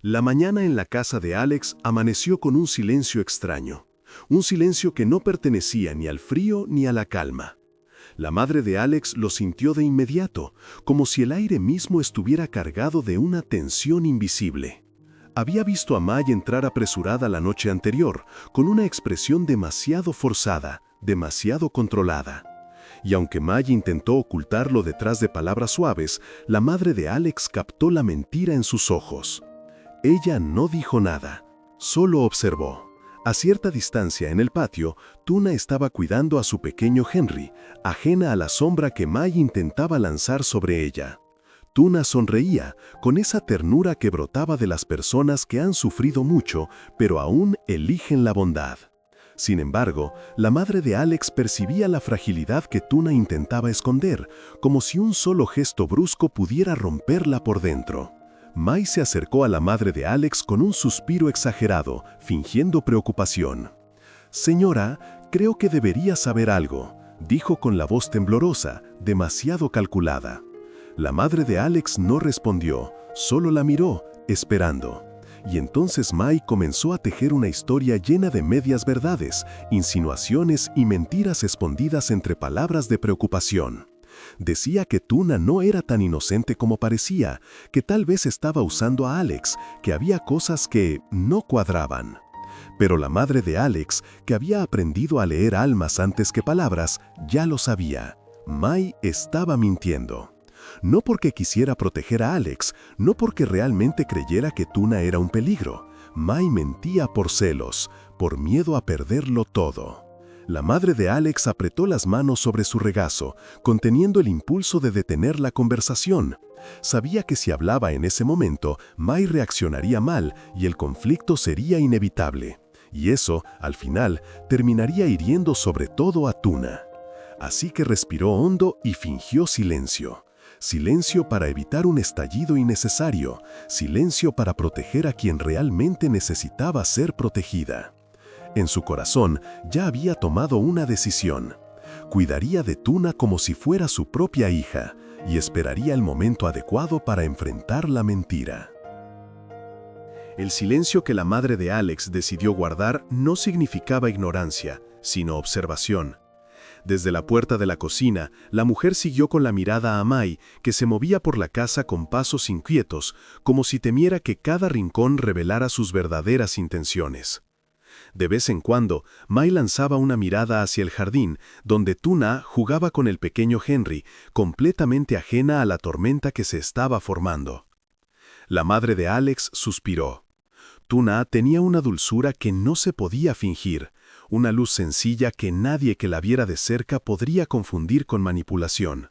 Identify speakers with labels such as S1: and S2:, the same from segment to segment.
S1: La mañana en la casa de Alex amaneció con un silencio extraño, un silencio que no pertenecía ni al frío ni a la calma. La madre de Alex lo sintió de inmediato, como si el aire mismo estuviera cargado de una tensión invisible. Había visto a May entrar apresurada la noche anterior, con una expresión demasiado forzada, demasiado controlada. Y aunque May intentó ocultarlo detrás de palabras suaves, la madre de Alex captó la mentira en sus ojos. Ella no dijo nada, solo observó. A cierta distancia en el patio, Tuna estaba cuidando a su pequeño Henry, ajena a la sombra que May intentaba lanzar sobre ella. Tuna sonreía, con esa ternura que brotaba de las personas que han sufrido mucho, pero aún eligen la bondad. Sin embargo, la madre de Alex percibía la fragilidad que Tuna intentaba esconder, como si un solo gesto brusco pudiera romperla por dentro. May se acercó a la madre de Alex con un suspiro exagerado, fingiendo preocupación. «Señora, creo que debería saber algo», dijo con la voz temblorosa, demasiado calculada. La madre de Alex no respondió, solo la miró, esperando. Y entonces May comenzó a tejer una historia llena de medias verdades, insinuaciones y mentiras escondidas entre palabras de preocupación. Decía que Tuna no era tan inocente como parecía, que tal vez estaba usando a Alex, que había cosas que no cuadraban. Pero la madre de Alex, que había aprendido a leer almas antes que palabras, ya lo sabía. May estaba mintiendo. No porque quisiera proteger a Alex, no porque realmente creyera que Tuna era un peligro. May mentía por celos, por miedo a perderlo todo. La madre de Alex apretó las manos sobre su regazo, conteniendo el impulso de detener la conversación. Sabía que si hablaba en ese momento, May reaccionaría mal y el conflicto sería inevitable. Y eso, al final, terminaría hiriendo sobre todo a Tuna. Así que respiró hondo y fingió silencio. Silencio para evitar un estallido innecesario. Silencio para proteger a quien realmente necesitaba ser protegida. En su corazón ya había tomado una decisión. Cuidaría de Tuna como si fuera su propia hija y esperaría el momento adecuado para enfrentar la mentira. El silencio que la madre de Alex decidió guardar no significaba ignorancia, sino observación. Desde la puerta de la cocina, la mujer siguió con la mirada a May, que se movía por la casa con pasos inquietos, como si temiera que cada rincón revelara sus verdaderas intenciones. De vez en cuando, May lanzaba una mirada hacia el jardín, donde Tuna jugaba con el pequeño Henry, completamente ajena a la tormenta que se estaba formando. La madre de Alex suspiró. Tuna tenía una dulzura que no se podía fingir, una luz sencilla que nadie que la viera de cerca podría confundir con manipulación.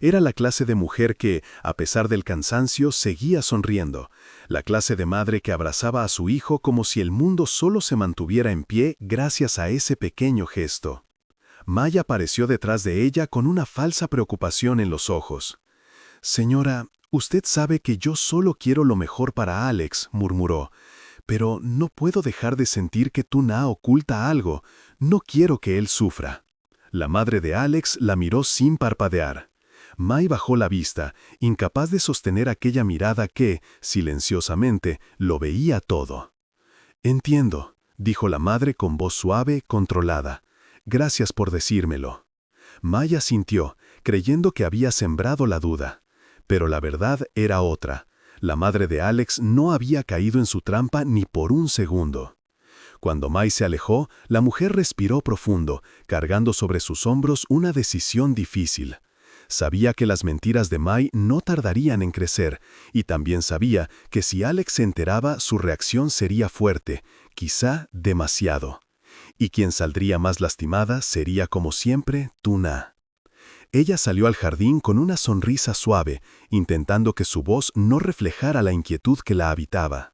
S1: Era la clase de mujer que, a pesar del cansancio, seguía sonriendo, la clase de madre que abrazaba a su hijo como si el mundo solo se mantuviera en pie gracias a ese pequeño gesto. May apareció detrás de ella con una falsa preocupación en los ojos. «Señora, usted sabe que yo solo quiero lo mejor para Alex», murmuró, «pero no puedo dejar de sentir que Tuna oculta algo. No quiero que él sufra». La madre de Alex la miró sin parpadear. May bajó la vista, incapaz de sostener aquella mirada que, silenciosamente, lo veía todo. «Entiendo», dijo la madre con voz suave, controlada. «Gracias por decírmelo». May asintió, creyendo que había sembrado la duda. Pero la verdad era otra. La madre de Alex no había caído en su trampa ni por un segundo. Cuando May se alejó, la mujer respiró profundo, cargando sobre sus hombros una decisión difícil. Sabía que las mentiras de May no tardarían en crecer, y también sabía que si Alex se enteraba, su reacción sería fuerte, quizá demasiado. Y quien saldría más lastimada sería, como siempre, Tuna. Ella salió al jardín con una sonrisa suave, intentando que su voz no reflejara la inquietud que la habitaba.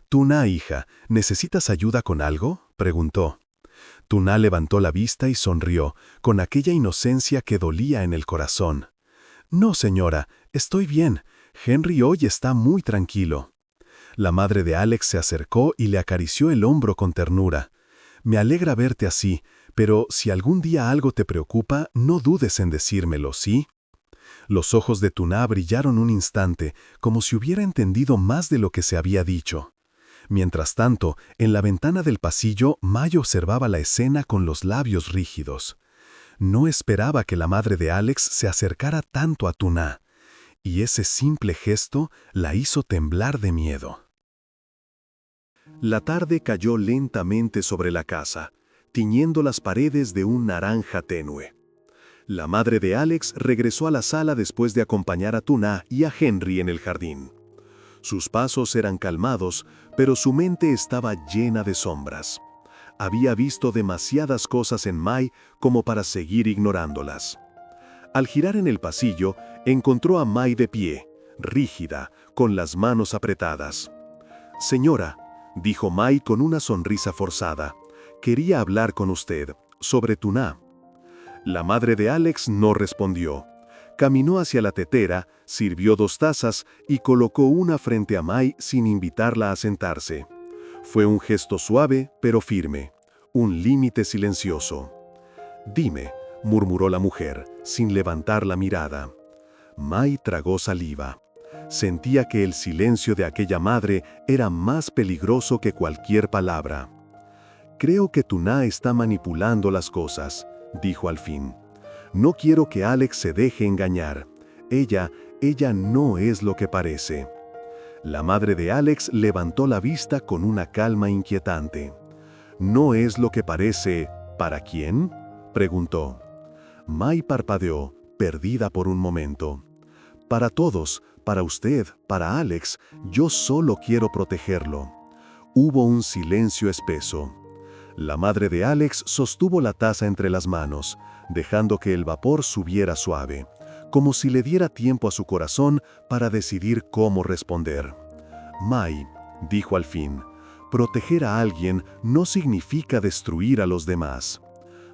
S1: «Tuna, hija, ¿necesitas ayuda con algo?», preguntó. Tuna levantó la vista y sonrió, con aquella inocencia que dolía en el corazón. «No, señora, estoy bien. Henry hoy está muy tranquilo». La madre de Alex se acercó y le acarició el hombro con ternura. «Me alegra verte así, pero si algún día algo te preocupa, no dudes en decírmelo, ¿sí?». Los ojos de Tuná brillaron un instante, como si hubiera entendido más de lo que se había dicho. Mientras tanto, en la ventana del pasillo, Mai observaba la escena con los labios rígidos. No esperaba que la madre de Alex se acercara tanto a Tuná, y ese simple gesto la hizo temblar de miedo. La tarde cayó lentamente sobre la casa, tiñendo las paredes de un naranja tenue. La madre de Alex regresó a la sala después de acompañar a Tuná y a Henry en el jardín. Sus pasos eran calmados, pero su mente estaba llena de sombras. Había visto demasiadas cosas en Mai como para seguir ignorándolas. Al girar en el pasillo, encontró a Mai de pie, rígida, con las manos apretadas. «Señora», dijo Mai con una sonrisa forzada, «quería hablar con usted, sobre Tuná». La madre de Alex no respondió. Caminó hacia la tetera, sirvió 2 tazas y colocó una frente a Mai sin invitarla a sentarse. Fue un gesto suave, pero firme, un límite silencioso. «Dime», murmuró la mujer, sin levantar la mirada. Mai tragó saliva. Sentía que el silencio de aquella madre era más peligroso que cualquier palabra. «Creo que Tuná está manipulando las cosas», dijo al fin. «No quiero que Alex se deje engañar. Ella no es lo que parece». La madre de Alex levantó la vista con una calma inquietante. «¿No es lo que parece para quién?», preguntó. Mai parpadeó, perdida por un momento. «Para todos, para usted, para Alex, yo solo quiero protegerlo». Hubo un silencio espeso. La madre de Alex sostuvo la taza entre las manos, dejando que el vapor subiera suave, como si le diera tiempo a su corazón para decidir cómo responder. «Mai», dijo al fin, «proteger a alguien no significa destruir a los demás».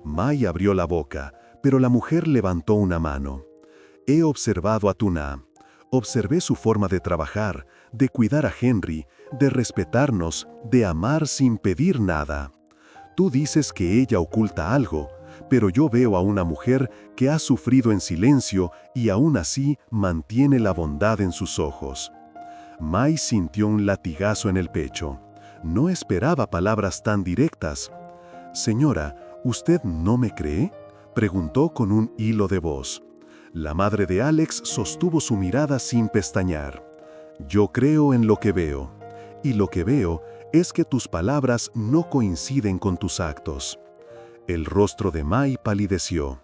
S1: Mai abrió la boca, pero la mujer levantó una mano. «He observado a Tuná. Observé su forma de trabajar, de cuidar a Henry, de respetarnos, de amar sin pedir nada. Tú dices que ella oculta algo, pero yo veo a una mujer que ha sufrido en silencio y aún así mantiene la bondad en sus ojos». Mai sintió un latigazo en el pecho. No esperaba palabras tan directas. «Señora, ¿usted no me cree?», preguntó con un hilo de voz. La madre de Alex sostuvo su mirada sin pestañear. «Yo creo en lo que veo, y lo que veo es que tus palabras no coinciden con tus actos». El rostro de Mai palideció.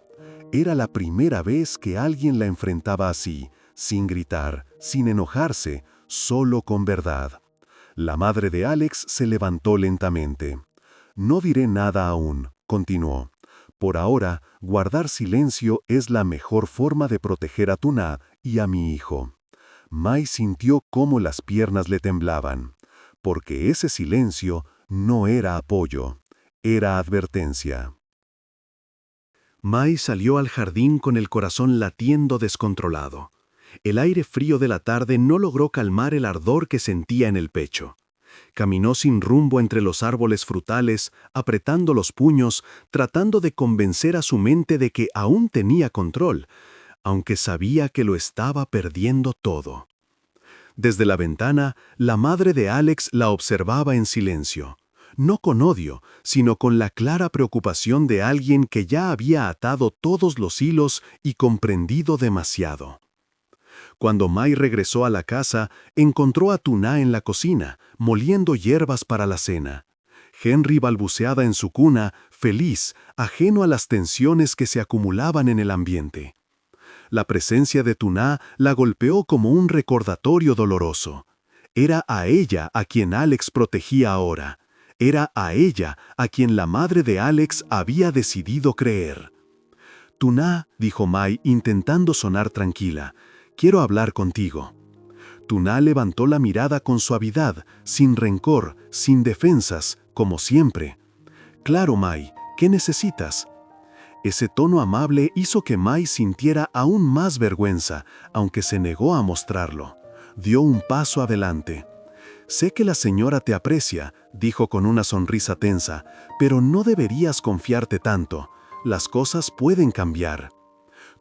S1: Era la primera vez que alguien la enfrentaba así, sin gritar, sin enojarse, solo con verdad. La madre de Alex se levantó lentamente. «No diré nada aún», continuó. «Por ahora, guardar silencio es la mejor forma de proteger a Tuná y a mi hijo». Mai sintió cómo las piernas le temblaban, porque ese silencio no era apoyo, era advertencia. Mai salió al jardín con el corazón latiendo descontrolado. El aire frío de la tarde no logró calmar el ardor que sentía en el pecho. Caminó sin rumbo entre los árboles frutales, apretando los puños, tratando de convencer a su mente de que aún tenía control, aunque sabía que lo estaba perdiendo todo. Desde la ventana, la madre de Alex la observaba en silencio, no con odio, sino con la clara preocupación de alguien que ya había atado todos los hilos y comprendido demasiado. Cuando Mai regresó a la casa, encontró a Tuná en la cocina, moliendo hierbas para la cena. Henry balbuceaba en su cuna, feliz, ajeno a las tensiones que se acumulaban en el ambiente. La presencia de Tuná la golpeó como un recordatorio doloroso. Era a ella a quien Alex protegía ahora. Era a ella a quien la madre de Alex había decidido creer. «Tuná», dijo Mai intentando sonar tranquila, «quiero hablar contigo». Tuná levantó la mirada con suavidad, sin rencor, sin defensas, como siempre. «Claro, Mai, ¿qué necesitas?». Ese tono amable hizo que Mai sintiera aún más vergüenza, aunque se negó a mostrarlo. Dio un paso adelante. «Sé que la señora te aprecia», dijo con una sonrisa tensa, «pero no deberías confiarte tanto. Las cosas pueden cambiar».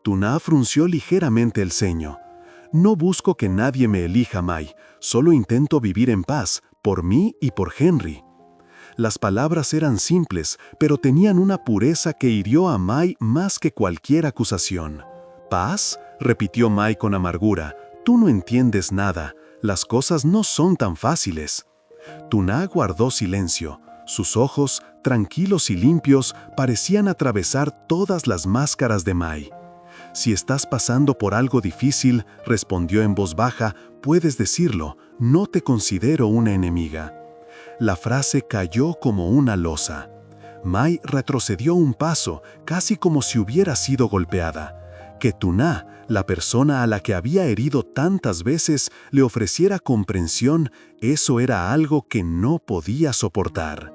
S1: Tuna frunció ligeramente el ceño. No busco que nadie me elija, Mai. Solo intento vivir en paz, por mí y por Henry. Las palabras eran simples, pero tenían una pureza que hirió a Mai más que cualquier acusación. ¿Paz?, repitió Mai con amargura. Tú no entiendes nada. Las cosas no son tan fáciles. Tuna guardó silencio. Sus ojos, tranquilos y limpios, parecían atravesar todas las máscaras de Mai. Si estás pasando por algo difícil, respondió en voz baja, puedes decirlo, no te considero una enemiga. La frase cayó como una losa. Mai retrocedió un paso, casi como si hubiera sido golpeada. Que Tuna, la persona a la que había herido tantas veces, le ofreciera comprensión, eso era algo que no podía soportar.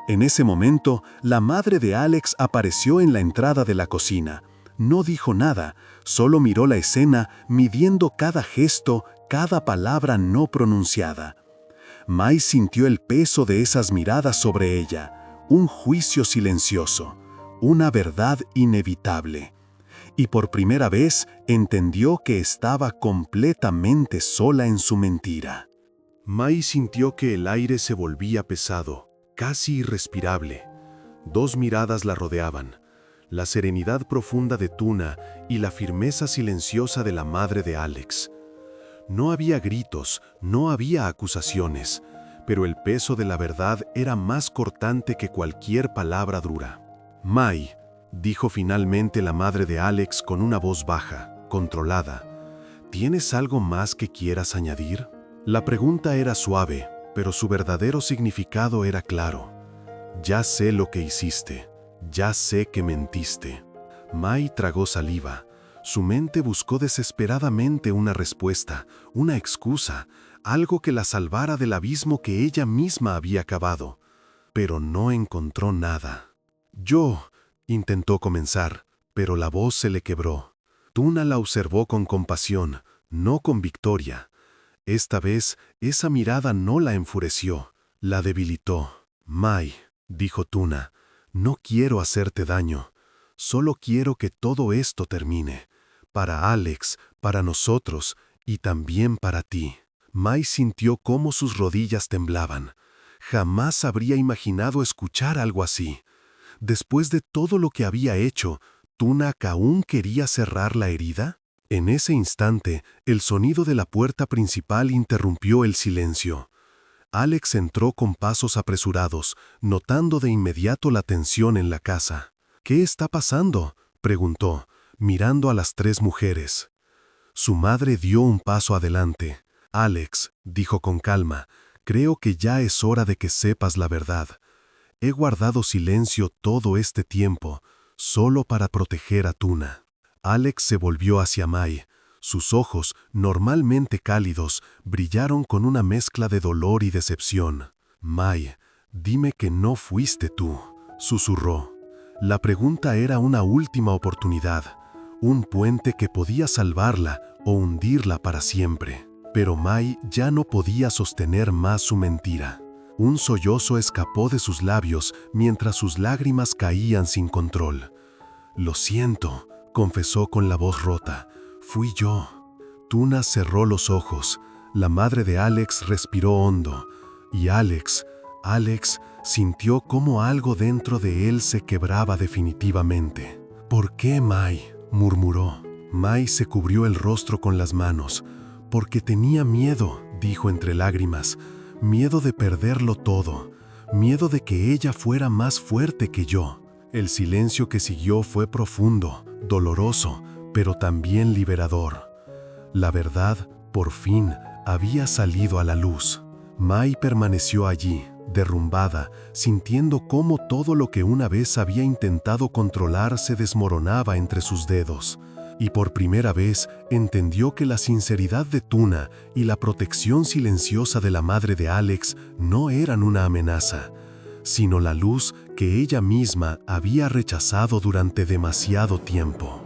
S1: En ese momento, la madre de Alex apareció en la entrada de la cocina. No dijo nada, solo miró la escena, midiendo cada gesto, cada palabra no pronunciada. Mai sintió el peso de esas miradas sobre ella, un juicio silencioso, una verdad inevitable. Y por primera vez entendió que estaba completamente sola en su mentira. Mai sintió que el aire se volvía pesado, casi irrespirable. Dos miradas la rodeaban, la serenidad profunda de Tuna y la firmeza silenciosa de la madre de Alex. No había gritos, no había acusaciones, pero el peso de la verdad era más cortante que cualquier palabra dura. Mai, dijo finalmente la madre de Alex con una voz baja, controlada, ¿tienes algo más que quieras añadir? La pregunta era suave, pero su verdadero significado era claro. Ya sé lo que hiciste, ya sé que mentiste. Mai tragó saliva. Su mente buscó desesperadamente una respuesta, una excusa, algo que la salvara del abismo que ella misma había cavado. Pero no encontró nada. Yo, intentó comenzar, pero la voz se le quebró. Tuna la observó con compasión, no con victoria. Esta vez, esa mirada no la enfureció, la debilitó. Mai, dijo Tuna, no quiero hacerte daño. Solo quiero que todo esto termine. Para Alex, para nosotros y también para ti. Mai sintió cómo sus rodillas temblaban. Jamás habría imaginado escuchar algo así. Después de todo lo que había hecho, ¿Tuna aún quería cerrar la herida? En ese instante, el sonido de la puerta principal interrumpió el silencio. Alex entró con pasos apresurados, notando de inmediato la tensión en la casa. ¿Qué está pasando?, preguntó, mirando a las tres mujeres. Su madre dio un paso adelante. Alex, dijo con calma, creo que ya es hora de que sepas la verdad. He guardado silencio todo este tiempo, solo para proteger a Tuna. Alex se volvió hacia Mai. Sus ojos, normalmente cálidos, brillaron con una mezcla de dolor y decepción. Mai, dime que no fuiste tú, susurró. La pregunta era una última oportunidad, un puente que podía salvarla o hundirla para siempre. Pero Mai ya no podía sostener más su mentira. Un sollozo escapó de sus labios mientras sus lágrimas caían sin control. Lo siento, confesó con la voz rota. Fui yo. Tuna cerró los ojos. La madre de Alex respiró hondo. Y Alex sintió cómo algo dentro de él se quebraba definitivamente. ¿Por qué, Mai?, murmuró. Mai se cubrió el rostro con las manos. Porque tenía miedo, dijo entre lágrimas. Miedo de perderlo todo. Miedo de que ella fuera más fuerte que yo. El silencio que siguió fue profundo, doloroso, pero también liberador. La verdad, por fin, había salido a la luz. Mai permaneció allí, derrumbada, sintiendo cómo todo lo que una vez había intentado controlar se desmoronaba entre sus dedos. Y por primera vez entendió que la sinceridad de Tuna y la protección silenciosa de la madre de Alex no eran una amenaza, sino la luz que ella misma había rechazado durante demasiado tiempo.